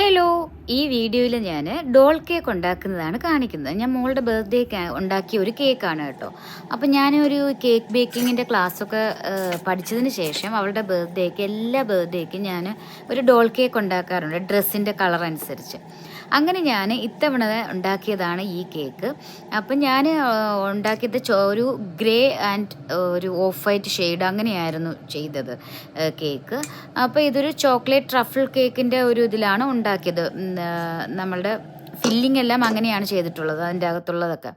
Hello, ഈ വീഡിയോയിൽ ഞാൻ ഡോൾ കേക്ക് ഉണ്ടാക്കുന്നതാണ് കാണിക്കുന്നത്. ഞാൻ മോളുടെ ബർത്ത്ഡേക്ക് ഉണ്ടാക്കിയ ഒരു കേക്കാണ് കേട്ടോ. അപ്പം ഞാനൊരു കേക്ക് ബേക്കിങ്ങിൻ്റെ ക്ലാസ്സൊക്കെ പഠിച്ചതിന് ശേഷം അവളുടെ ബർത്ത്ഡേക്ക് എല്ലാ ബർത്ത്ഡേക്കും ഞാൻ ഒരു ഡോൾ കേക്ക് ഉണ്ടാക്കാറുണ്ട്, ഡ്രസ്സിൻ്റെ കളർ അനുസരിച്ച്. അങ്ങനെ ഞാൻ ഇത്തവണ ഉണ്ടാക്കിയതാണ് ഈ കേക്ക്. അപ്പം ഞാൻ ഉണ്ടാക്കിയത് ഒരു ഗ്രേ ആൻഡ് ഒരു ഓഫ് വൈറ്റ് ഷെയ്ഡ് അങ്ങനെയായിരുന്നു ചെയ്തത് കേക്ക്. അപ്പോൾ ഇതൊരു ചോക്ലേറ്റ് ട്രഫിൾ കേക്കിൻ്റെ ഒരു ഇതിലാണ് ഉണ്ടാക്കിയത്. നമ്മളുടെ ഫില്ലിംഗ് എല്ലാം അങ്ങനെയാണ് ചെയ്തിട്ടുള്ളത്, അതിൻ്റെ അകത്തുള്ളതൊക്കെ.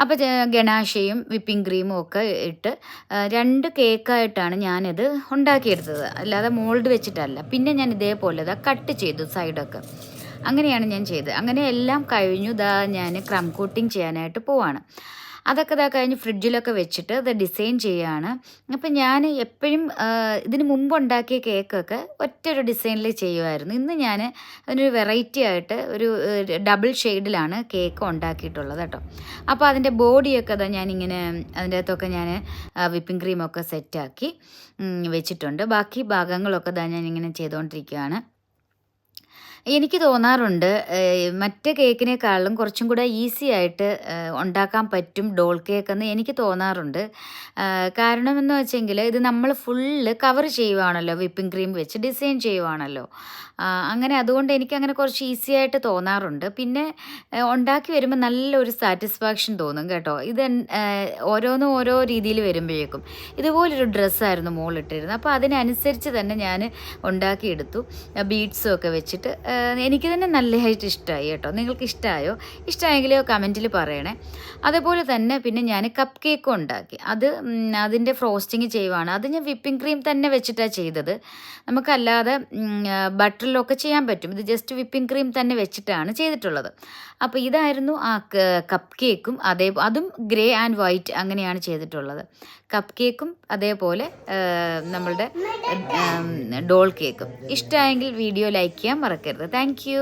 അപ്പോൾ ഗണാശയും വിപ്പിംഗ് ക്രീമും ഒക്കെ ഇട്ട് 2 കേക്കായിട്ടാണ് ഞാനിത് ഉണ്ടാക്കിയെടുത്തത്, അല്ലാതെ മോൾഡ് വെച്ചിട്ടല്ല. പിന്നെ ഞാൻ ഇതേപോലെ കട്ട് ചെയ്തു സൈഡൊക്കെ. അങ്ങനെയാണ് ഞാൻ ചെയ്തത്. അങ്ങനെ എല്ലാം കഴിഞ്ഞു. ഞാൻ ക്രം കോട്ടിങ് ചെയ്യാനായിട്ട് പോവാണ്. അതൊക്കെ കഴിഞ്ഞ് ഫ്രിഡ്ജിലൊക്കെ വെച്ചിട്ട് അത് ഡിസൈൻ ചെയ്യുകയാണ്. അപ്പം ഞാൻ എപ്പോഴും ഇതിന് മുമ്പ് ഉണ്ടാക്കിയ കേക്കൊക്കെ ഒറ്റൊരു ഡിസൈനിൽ ചെയ്യുമായിരുന്നു. ഇന്ന് ഞാൻ അതിനൊരു വെറൈറ്റി ആയിട്ട് ഒരു ഡബിൾ ഷെയ്ഡിലാണ് കേക്ക് ഉണ്ടാക്കിയിട്ടുള്ളത് കേട്ടോ. അപ്പോൾ അതിൻ്റെ ബോഡിയൊക്കെ ഞാനിങ്ങനെ അതിൻ്റെ അകത്തൊക്കെ ഞാൻ വിപ്പിംഗ് ക്രീമൊക്കെ സെറ്റാക്കി വെച്ചിട്ടുണ്ട്. ബാക്കി ഭാഗങ്ങളൊക്കെ ഞാനിങ്ങനെ ചെയ്തുകൊണ്ടിരിക്കുകയാണ്. എനിക്ക് തോന്നാറുണ്ട് മറ്റേ കേക്കിനേക്കാളും കുറച്ചും കൂടെ ഈസി ആയിട്ട് ഉണ്ടാക്കാൻ പറ്റും ഡോൾ കേക്കെന്ന് എനിക്ക് തോന്നാറുണ്ട്. കാരണമെന്ന് വെച്ചെങ്കിൽ ഇത് നമ്മൾ ഫുള്ള് കവർ ചെയ്യുവാണല്ലോ, വിപ്പിംഗ് ക്രീം വെച്ച് ഡിസൈൻ ചെയ്യുവാണല്ലോ. അങ്ങനെ അതുകൊണ്ട് എനിക്കങ്ങനെ കുറച്ച് ഈസി ആയിട്ട് തോന്നാറുണ്ട്. പിന്നെ ഉണ്ടാക്കി വരുമ്പോൾ നല്ലൊരു സാറ്റിസ്ഫാക്ഷൻ തോന്നും കേട്ടോ. ഇത് ഓരോന്നും ഓരോ രീതിയിൽ വരുമ്പോഴേക്കും ഇതുപോലൊരു ഡ്രസ്സായിരുന്നു മോളിട്ടിരുന്നത്. അപ്പോൾ അതിനനുസരിച്ച് തന്നെ ഞാൻ ഉണ്ടാക്കിയെടുത്തു, ബീഡ്സും ഒക്കെ വെച്ചിട്ട്. എനിക്ക് തന്നെ നല്ലതായിട്ട് ഇഷ്ടമായി കേട്ടോ. നിങ്ങൾക്ക് ഇഷ്ടമായോ? ഇഷ്ടമായെങ്കിൽ കമൻറ്റിൽ പറയണേ. അതേപോലെ തന്നെ പിന്നെ ഞാൻ കപ്പ് കേക്കും ഉണ്ടാക്കി. അതിൻ്റെ ഫ്രോസ്റ്റിങ് ചെയ്യുവാണ്. അത് ഞാൻ വിപ്പിംഗ് ക്രീം തന്നെ വെച്ചിട്ടാണ് ചെയ്തത്. നമുക്കല്ലാതെ ബട്ടറിലൊക്കെ ചെയ്യാൻ പറ്റും. ഇത് ജസ്റ്റ് വിപ്പിംഗ് ക്രീം തന്നെ വെച്ചിട്ടാണ് ചെയ്തിട്ടുള്ളത്. അപ്പോൾ ഇതായിരുന്നു ആ കപ്പ് കേക്കും. അതും ഗ്രേ ആൻഡ് വൈറ്റ് അങ്ങനെയാണ് ചെയ്തിട്ടുള്ളത്. കപ്പ് കേക്കും അതേപോലെ നമ്മളുടെ ഡോൾ കേക്കും. ഇഷ്ടമായെങ്കിൽ വീഡിയോ ലൈക്ക് ചെയ്യാൻ മറക്കരുത്. Thank you.